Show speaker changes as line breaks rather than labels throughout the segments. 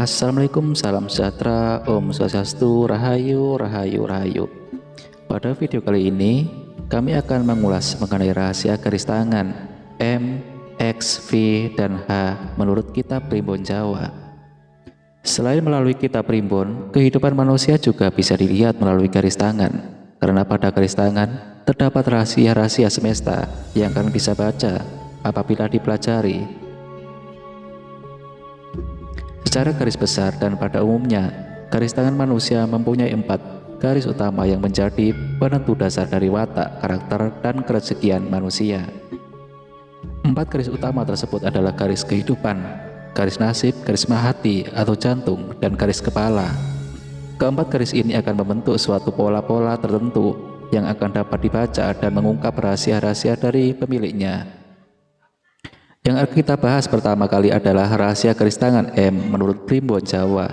Assalamualaikum, salam sejahtera, Om Swastiastu, Rahayu, Rahayu, Rahayu. Pada video kali ini, kami akan mengulas mengenai rahasia garis tangan M, X, V, dan H menurut Kitab Primbon Jawa. Selain melalui Kitab Primbon, kehidupan manusia juga bisa dilihat melalui garis tangan, karena pada garis tangan terdapat rahasia-rahasia semesta yang kalian bisa baca apabila dipelajari. Secara garis besar dan pada umumnya, garis tangan manusia mempunyai 4 garis utama yang menjadi penentu dasar dari watak, karakter, dan kerezekian manusia. 4 garis utama tersebut adalah garis kehidupan, garis nasib, garis mahati atau jantung, dan garis kepala. Keempat garis ini akan membentuk suatu pola-pola tertentu yang akan dapat dibaca dan mengungkap rahasia-rahasia dari pemiliknya. Yang akan kita bahas pertama kali adalah rahasia garis tangan M menurut Primbon Jawa.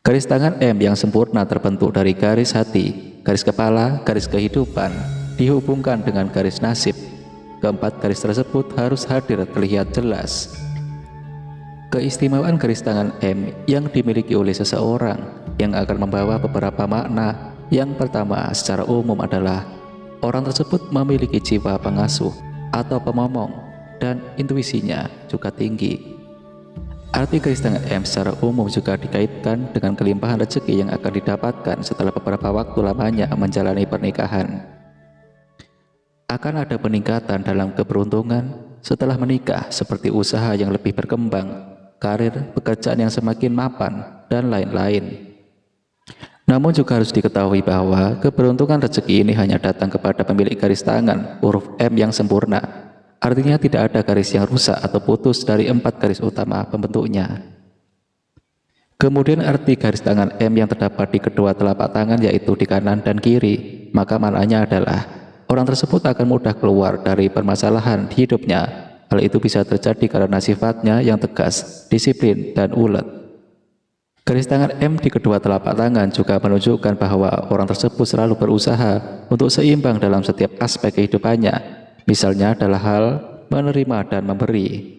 Garis tangan M yang sempurna terbentuk dari garis hati, garis kepala, garis kehidupan, dihubungkan dengan garis nasib. Keempat garis tersebut harus hadir terlihat jelas. Keistimewaan garis tangan M yang dimiliki oleh seseorang yang akan membawa beberapa makna. Yang pertama secara umum adalah orang tersebut memiliki jiwa pengasuh atau pemomong, dan intuisinya juga tinggi. Arti garis tangan M secara umum juga dikaitkan dengan kelimpahan rezeki yang akan didapatkan setelah beberapa waktu lamanya menjalani pernikahan. Akan ada peningkatan dalam keberuntungan setelah menikah, seperti usaha yang lebih berkembang, karir, pekerjaan yang semakin mapan, dan lain-lain. Namun juga harus diketahui bahwa keberuntungan rezeki ini hanya datang kepada pemilik garis tangan huruf M yang sempurna. Artinya tidak ada garis yang rusak atau putus dari 4 garis utama pembentuknya. Kemudian arti garis tangan M yang terdapat di kedua telapak tangan, yaitu di kanan dan kiri, maka maknanya adalah orang tersebut akan mudah keluar dari permasalahan di hidupnya. Hal itu bisa terjadi karena sifatnya yang tegas, disiplin, dan ulet. Garis tangan M di kedua telapak tangan juga menunjukkan bahwa orang tersebut selalu berusaha untuk seimbang dalam setiap aspek kehidupannya. Misalnya adalah hal menerima dan memberi.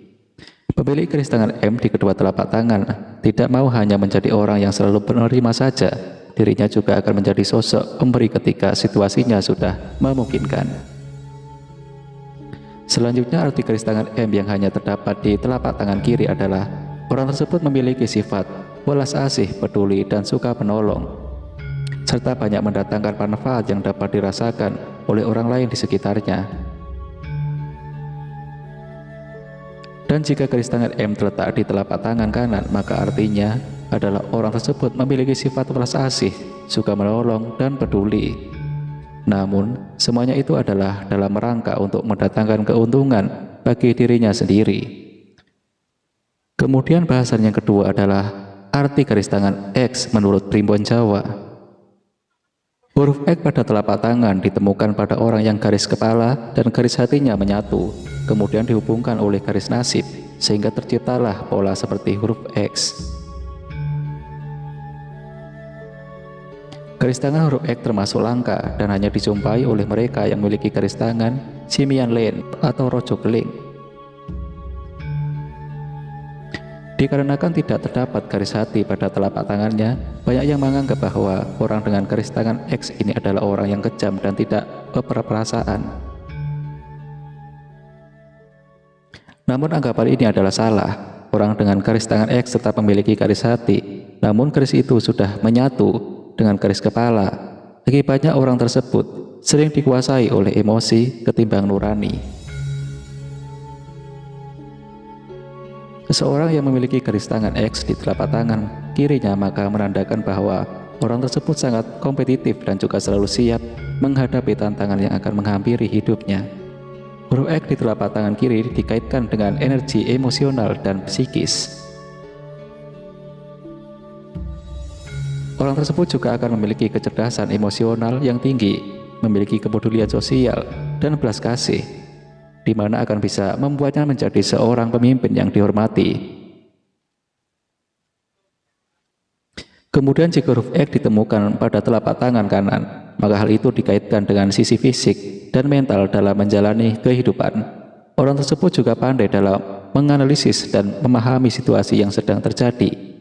Pemilik garis tangan M di kedua telapak tangan tidak mau hanya menjadi orang yang selalu menerima saja, dirinya juga akan menjadi sosok pemberi ketika situasinya sudah memungkinkan. Selanjutnya arti garis tangan M yang hanya terdapat di telapak tangan kiri adalah orang tersebut memiliki sifat welas asih, peduli, dan suka menolong, serta banyak mendatangkan manfaat yang dapat dirasakan oleh orang lain di sekitarnya. Dan jika garis tangan M terletak di telapak tangan kanan, maka artinya adalah orang tersebut memiliki sifat welas asih, suka menolong, dan peduli. Namun, semuanya itu adalah dalam rangka untuk mendatangkan keuntungan bagi dirinya sendiri. Kemudian bahasan yang kedua adalah arti garis tangan X menurut Primbon Jawa. Huruf X pada telapak tangan ditemukan pada orang yang garis kepala dan garis hatinya menyatu, kemudian dihubungkan oleh garis nasib, sehingga terciptalah pola seperti huruf X. Garis tangan huruf X termasuk langka dan hanya dijumpai oleh mereka yang memiliki garis tangan Simian Len atau Rojo Geling. Dikarenakan tidak terdapat garis hati pada telapak tangannya, banyak yang menganggap bahwa orang dengan garis tangan X ini adalah orang yang kejam dan tidak berperasaan. Namun anggapan ini adalah salah. Orang dengan garis tangan X tetap memiliki garis hati, namun garis itu sudah menyatu dengan garis kepala. Akibatnya orang tersebut sering dikuasai oleh emosi ketimbang nurani. Seseorang yang memiliki garis tangan X di telapak tangan kirinya maka menandakan bahwa orang tersebut sangat kompetitif dan juga selalu siap menghadapi tantangan yang akan menghampiri hidupnya. Huruf X di telapak tangan kiri dikaitkan dengan energi emosional dan psikis. Orang tersebut juga akan memiliki kecerdasan emosional yang tinggi, memiliki kepedulian sosial dan belas kasih, di mana akan bisa membuatnya menjadi seorang pemimpin yang dihormati. Kemudian jika huruf X ditemukan pada telapak tangan kanan, maka hal itu dikaitkan dengan sisi fisik dan mental dalam menjalani kehidupan. Orang tersebut juga pandai dalam menganalisis dan memahami situasi yang sedang terjadi.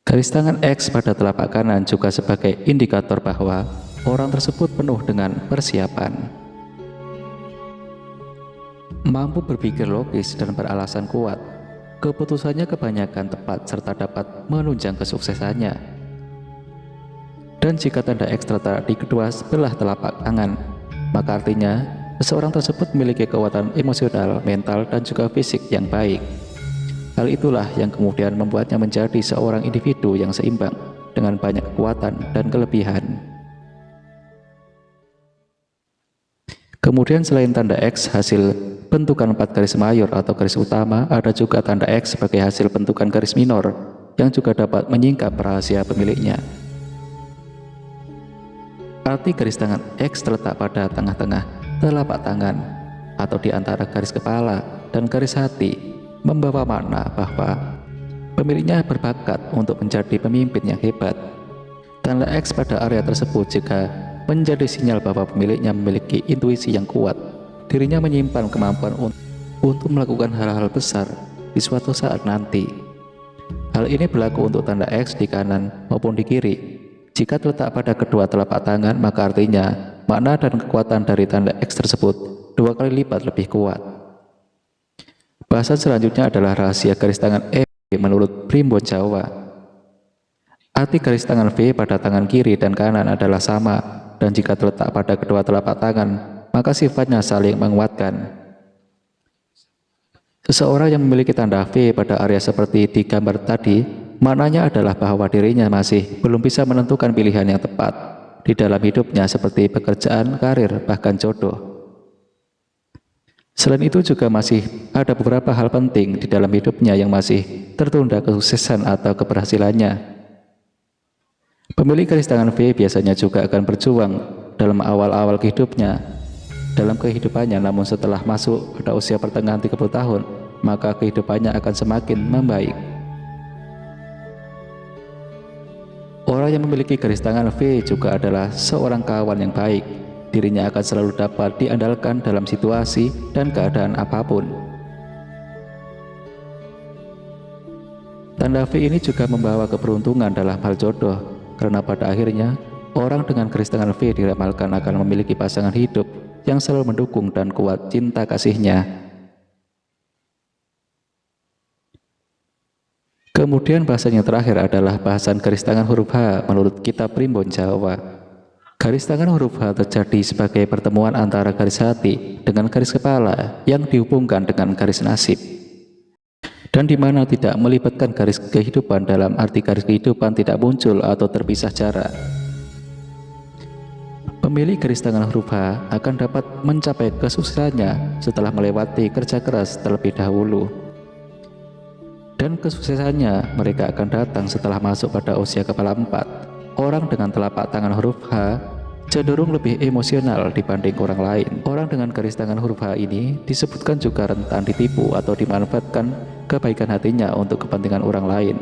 Garis tangan X pada telapak kanan juga sebagai indikator bahwa orang tersebut penuh dengan persiapan, mampu berpikir logis dan beralasan kuat. Keputusannya kebanyakan tepat serta dapat menunjang kesuksesannya. Dan jika tanda X terletak di kedua sebelah telapak tangan, maka artinya seseorang tersebut memiliki kekuatan emosional, mental, dan juga fisik yang baik. Hal itulah yang kemudian membuatnya menjadi seorang individu yang seimbang dengan banyak kekuatan dan kelebihan. Kemudian selain tanda X hasil bentukan 4 garis mayor atau garis utama, ada juga tanda X sebagai hasil bentukan garis minor yang juga dapat menyingkap rahasia pemiliknya. Arti garis tangan X terletak pada tengah-tengah telapak tangan atau di antara garis kepala dan garis hati, membawa makna bahwa pemiliknya berbakat untuk menjadi pemimpin yang hebat. Tanda X pada area tersebut juga menjadi sinyal bahwa pemiliknya memiliki intuisi yang kuat. Dirinya menyimpan kemampuan untuk melakukan hal-hal besar di suatu saat nanti. Hal ini berlaku untuk tanda X di kanan maupun di kiri. Jika terletak pada kedua telapak tangan, maka artinya makna dan kekuatan dari tanda X tersebut 2 kali lipat lebih kuat. Bahasan selanjutnya adalah rahasia garis tangan E menurut Primbon Jawa. Arti garis tangan V pada tangan kiri dan kanan adalah sama, dan jika terletak pada kedua telapak tangan, maka sifatnya saling menguatkan. Seseorang yang memiliki tanda V pada area seperti di gambar tadi, maknanya adalah bahwa dirinya masih belum bisa menentukan pilihan yang tepat di dalam hidupnya seperti pekerjaan, karir, bahkan jodoh. Selain itu juga masih ada beberapa hal penting di dalam hidupnya yang masih tertunda kesuksesan atau keberhasilannya. Pemilik garis tangan V biasanya juga akan berjuang dalam awal-awal kehidupannya, namun setelah masuk pada usia pertengahan 30 tahun, maka kehidupannya akan semakin membaik. Orang yang memiliki garis tangan V juga adalah seorang kawan yang baik. Dirinya akan selalu dapat diandalkan dalam situasi dan keadaan apapun. Tanda V ini juga membawa keberuntungan dalam hal jodoh, karena pada akhirnya orang dengan garis tangan V diramalkan akan memiliki pasangan hidup yang selalu mendukung dan kuat cinta kasihnya. Kemudian bahasan yang terakhir adalah bahasan garis tangan huruf H menurut kitab Primbon Jawa. Garis tangan huruf H terjadi sebagai pertemuan antara garis hati dengan garis kepala yang dihubungkan dengan garis nasib, dan di mana tidak melibatkan garis kehidupan dalam arti garis kehidupan tidak muncul atau terpisah jarak. Pemilik garis tangan huruf H akan dapat mencapai kesuksesannya setelah melewati kerja keras terlebih dahulu. Dan kesuksesannya mereka akan datang setelah masuk pada usia kepala 4. Orang dengan telapak tangan huruf H cenderung lebih emosional dibanding orang lain. Orang dengan garis tangan huruf H ini disebutkan juga rentan ditipu atau dimanfaatkan kebaikan hatinya untuk kepentingan orang lain.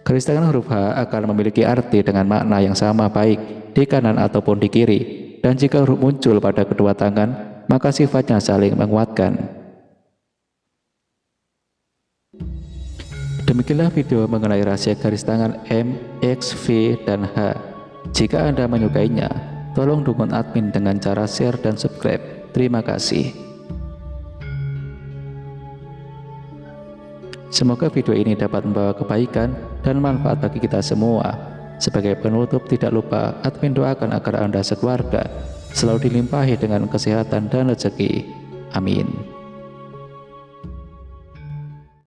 Garis tangan huruf H akan memiliki arti dengan makna yang sama baik di kanan ataupun di kiri, dan jika huruf muncul pada kedua tangan, maka sifatnya saling menguatkan. Demikianlah video mengenai rahasia garis tangan M, X, V, dan H. Jika Anda menyukainya, tolong dukung admin dengan cara share dan subscribe. Terima kasih. Semoga video ini dapat membawa kebaikan dan manfaat bagi kita semua. Sebagai penutup, tidak lupa admin doakan agar Anda sekeluarga selalu dilimpahi dengan kesehatan dan rezeki. Amin.